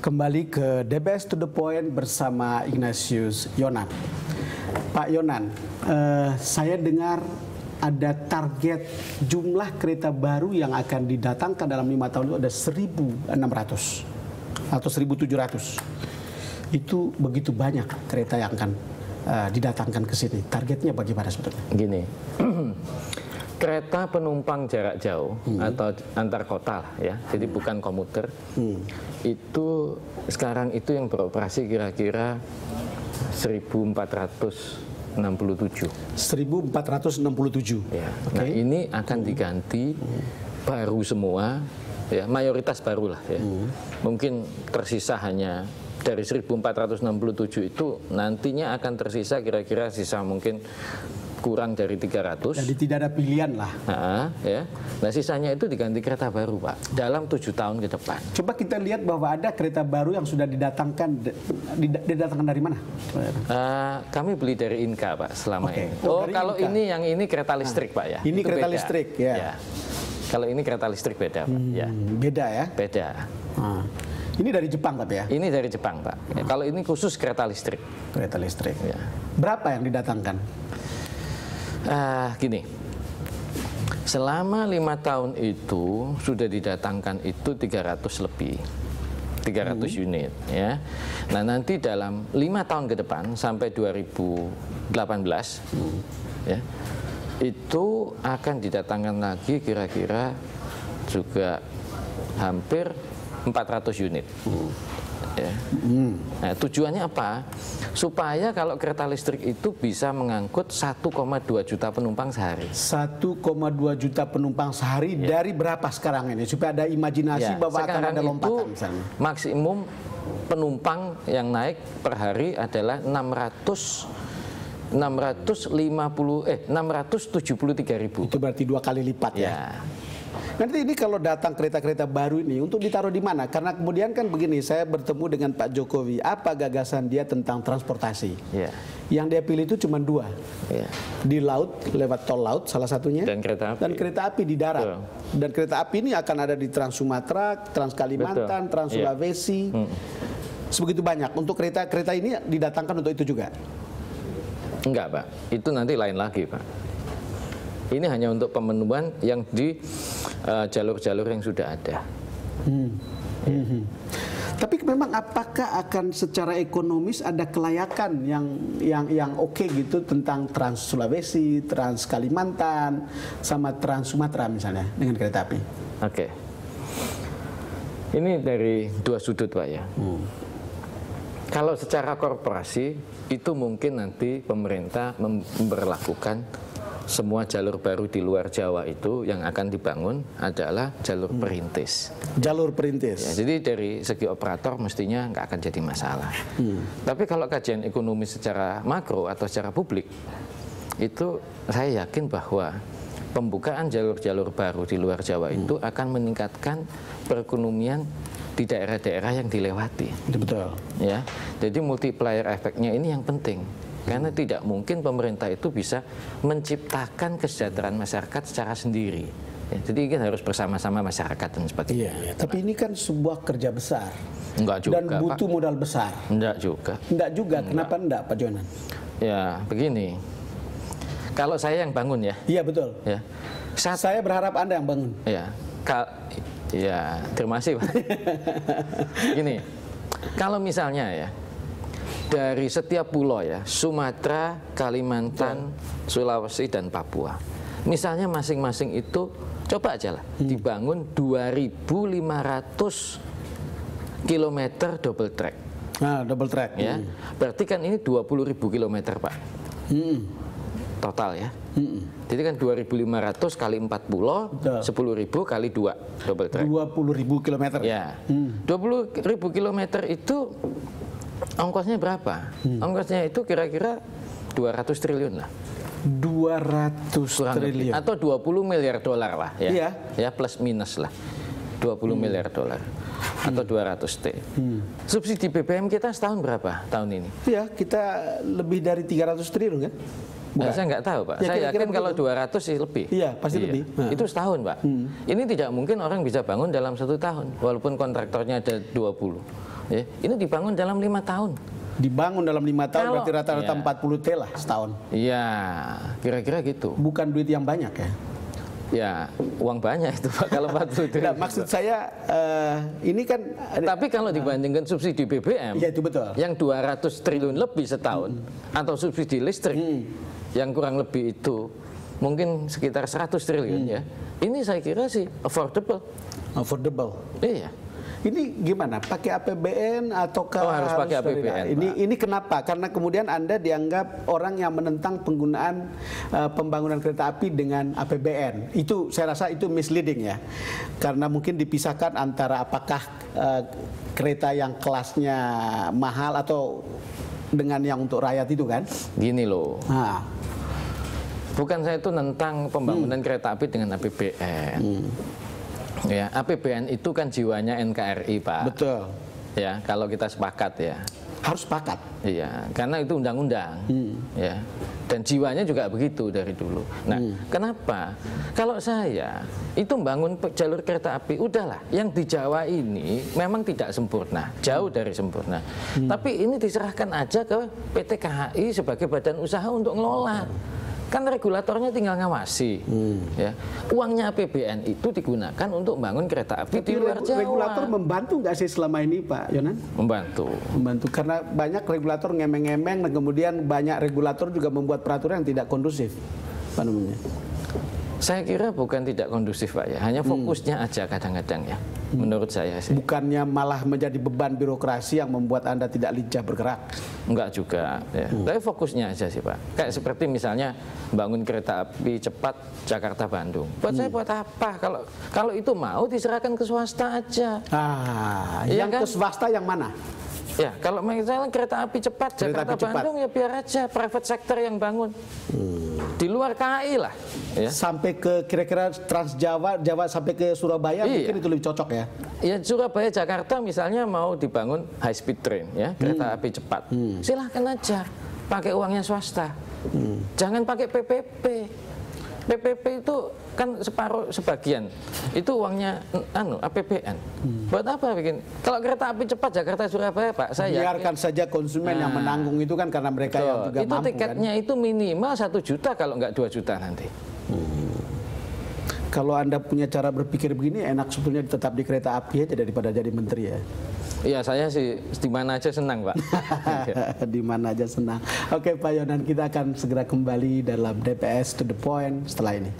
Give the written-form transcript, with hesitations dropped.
Kembali ke DBS to the Point bersama Ignatius Yonan. Pak Yonan, saya dengar ada target jumlah kereta baru yang akan didatangkan dalam 5 tahun itu ada 1.600 atau 1.700. Itu begitu banyak kereta yang akan didatangkan ke sini. Targetnya bagaimana sebetulnya? Gini, kereta penumpang jarak jauh atau antar kota lah ya, jadi bukan komuter, itu sekarang itu yang beroperasi kira-kira 1.467. 1.467. Ya. Nah ini akan diganti baru semua, ya mayoritas baru lah ya. Mungkin tersisa hanya dari 1.467 itu nantinya akan tersisa kira-kira sisa mungkin kurang dari 300. Jadi tidak ada pilihan lah. Ya. Nah sisanya itu diganti kereta baru Pak, dalam 7 tahun ke depan. Coba kita lihat bahwa ada kereta baru yang sudah didatangkan. Didatangkan dari mana? Kami beli dari Inka Pak selama ini. Kalau Inka. yang ini kereta listrik Pak ya. Ini itu kereta beda. listrik ya. Ya. Kalau ini kereta listrik beda Pak. Ya. Beda ya? Beda. Ini dari Jepang tapi ya? Ini dari Jepang Pak. Ya, kalau ini khusus kereta listrik. Kereta listrik. Ya. Berapa yang didatangkan? Gini, selama 5 tahun itu sudah didatangkan itu 300 lebih, 300 unit ya. Nah nanti dalam 5 tahun ke depan sampai 2018 ya, itu akan didatangkan lagi kira-kira juga hampir 400 unit. Ya. Nah, tujuannya apa? Supaya kalau kereta listrik itu bisa mengangkut 1,2 juta penumpang sehari. 1,2 juta penumpang sehari dari berapa sekarang ini? Supaya ada imajinasi bahwa akan ada lompatan misalnya. Maksimum penumpang yang naik per hari adalah 673.000. Itu berarti 2 kali lipat ya. Nanti ini kalau datang kereta-kereta baru ini untuk ditaruh di mana? Karena kemudian kan begini, saya bertemu dengan Pak Jokowi, apa gagasan dia tentang transportasi? Yang dia pilih itu cuma 2, di laut lewat tol laut salah satunya, dan kereta api di darat. Dan kereta api ini akan ada di Trans Sumatera, Trans Kalimantan, Trans Sulawesi, sebegitu banyak. Untuk kereta-kereta ini didatangkan untuk itu juga? Enggak Pak, itu nanti lain lagi Pak. Ini hanya untuk pemenuhan yang di jalur-jalur yang sudah ada. Tapi memang apakah akan secara ekonomis ada kelayakan yang oke gitu tentang Trans Sulawesi, Trans Kalimantan, sama Trans Sumatera misalnya dengan kereta api? Oke. Ini dari 2 sudut Pak ya. Kalau secara korporasi itu mungkin nanti pemerintah memberlakukan semua jalur baru di luar Jawa itu yang akan dibangun adalah jalur perintis. Jalur perintis. Ya, jadi dari segi operator mestinya nggak akan jadi masalah. Tapi kalau kajian ekonomi secara makro atau secara publik, itu saya yakin bahwa pembukaan jalur-jalur baru di luar Jawa itu akan meningkatkan perekonomian di daerah-daerah yang dilewati. Betul. Ya, jadi multiplier efeknya ini yang penting. Karena tidak mungkin pemerintah itu bisa menciptakan kesejahteraan masyarakat secara sendiri. Ya, jadi ini harus bersama-sama masyarakat dan sebagainya. Tapi ini kan sebuah kerja besar. Enggak juga, dan butuh modal besar. Enggak juga. Enggak juga. Kenapa enggak, Pak Jonan? Ya, begini. Kalau saya yang bangun ya. Iya, betul. Ya. Saya berharap Anda yang bangun. Ya. Ya, terima kasih, Pak. Gini. Kalau misalnya ya, dari setiap pulau ya, Sumatera, Kalimantan, Sulawesi, dan Papua. Misalnya masing-masing itu, coba aja lah, dibangun 2.500 km double track. Double track. Ya, berarti kan ini 20.000 km Pak. Total ya. Jadi kan 2.500 kali 4 pulau, 10.000 kali 2 double track. 20.000 km. Ya, 20.000 km itu ongkosnya berapa? Ongkosnya itu kira-kira 200 triliun lah. 200 triliun. Atau 20 miliar dolar lah ya. Iya. Ya plus minus lah. 20 miliar dolar. Atau 200 T. Subsidi BBM kita setahun berapa tahun ini? Iya, kita lebih dari 300 triliun kan? Saya nggak tahu Pak. Ya, saya yakin kalau 200 sih lebih. Iya, pasti lebih. Itu setahun Pak. Ini tidak mungkin orang bisa bangun dalam 1 tahun. Walaupun kontraktornya ada 20. Ya, ini dibangun dalam 5 tahun. Dibangun dalam 5 tahun, berarti rata-rata 40 T lah setahun. Iya, kira-kira gitu. Bukan duit yang banyak ya? Ya, uang banyak itu Pak, kalau 40 T. Nah, maksud saya, ini kan... Tapi kalau dibandingkan subsidi BBM, ya itu betul, yang 200 triliun lebih setahun, atau subsidi listrik, yang kurang lebih itu mungkin sekitar 100 triliun ya. Ini saya kira sih affordable. Affordable. Iya. Ini gimana? Pakai APBN atau harus pakai APBN? Ini kenapa? Karena kemudian Anda dianggap orang yang menentang penggunaan pembangunan kereta api dengan APBN. Itu saya rasa itu misleading ya. Karena mungkin dipisahkan antara apakah kereta yang kelasnya mahal atau dengan yang untuk rakyat itu kan? Gini loh. Nah. Bukan saya itu tentang pembangunan kereta api dengan APBN. Ya, APBN itu kan jiwanya NKRI, Pak. Betul. Ya, kalau kita sepakat ya. Harus sepakat. Iya, karena itu undang-undang. Ya. Dan jiwanya juga begitu dari dulu. Nah, kenapa? Kalau saya itu membangun jalur kereta api, udahlah, yang di Jawa ini memang tidak sempurna, jauh dari sempurna. Tapi ini diserahkan aja ke PT KAI sebagai badan usaha untuk ngelola. Kan regulatornya tinggal ngawasi, ya. Uangnya APBN itu digunakan untuk membangun kereta api di luar Jawa. Regulator membantu nggak sih selama ini, Pak Yonan? Membantu. Membantu, karena banyak regulator ngemeng-ngemeng dan kemudian banyak regulator juga membuat peraturan yang tidak kondusif, apa namanya? Saya kira bukan tidak kondusif, Pak ya, hanya fokusnya aja kadang-kadang ya, menurut saya sih. Bukannya malah menjadi beban birokrasi yang membuat Anda tidak lincah bergerak? Enggak juga, ya. Tapi fokusnya aja sih, Pak. Kayak seperti misalnya bangun kereta api cepat Jakarta-Bandung. Buat saya buat apa? Kalau itu mau diserahkan ke swasta aja. Yang kan? Ke swasta yang mana? Ya, kalau misalnya kereta api cepat Jakarta-Bandung ya biar aja private sector yang bangun. Di luar KAI lah. Ya. Sampai ke kira-kira Trans Jawa, sampai ke Surabaya, mungkin itu lebih cocok ya? Ya, Surabaya Jakarta misalnya mau dibangun high speed train ya, kereta api cepat. Silahkan aja pakai uangnya swasta. Jangan pakai PPP. PPP itu kan sebagian itu uangnya APBN. Buat apa bikin? Kalau kereta api cepat Jakarta Surabaya, Pak, saya biarkan saja konsumen yang menanggung itu kan, karena mereka yang juga itu mampu. Tiketnya kan? Itu minimal 1 juta kalau nggak 2 juta nanti. Kalau Anda punya cara berpikir begini, enak sebetulnya tetap di kereta api aja daripada jadi menteri ya. Iya, saya sih di mana aja senang, Pak. Di mana aja senang. Oke, Pak Yonan, kita akan segera kembali dalam DPS to the point setelah ini.